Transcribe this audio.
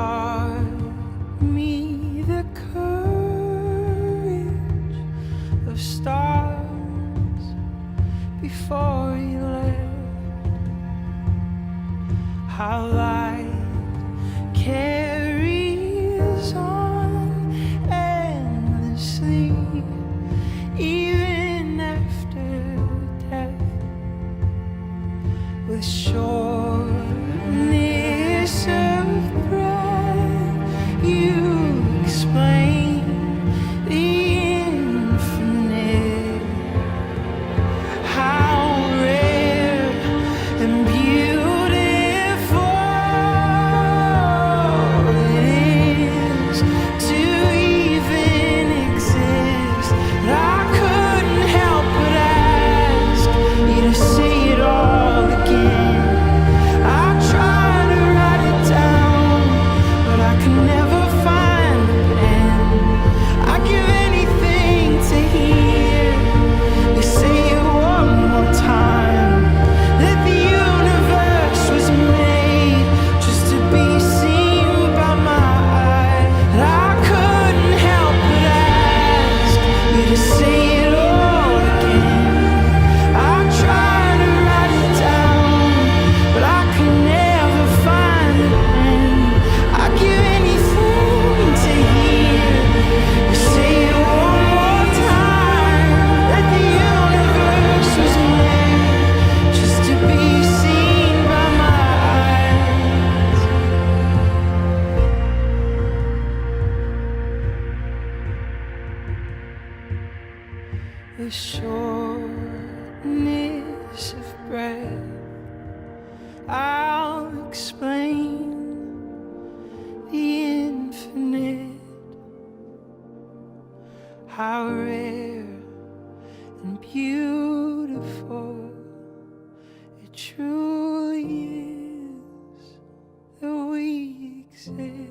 taught me the courage of stars before you left. How light carries on endlessly, even after death, with shortness of breath. You explain the infinite, how rare and beautiful it is to even exist. And I couldn't help but ask you to say it all again. I tried to write it down, but I could never find the pen. I'd give anything to hear you say it one more time, that the universe was made just to be seen by my eyes. And I couldn't help but ask you to say it all again. I tried to write it down, but I could never find the pen. I'd give anything to hear you say it one more time, that the universe was made just to be seen by my eyes. The shortness of breath, I'll explain the infinite, how rare and beautiful it truly is that we exist.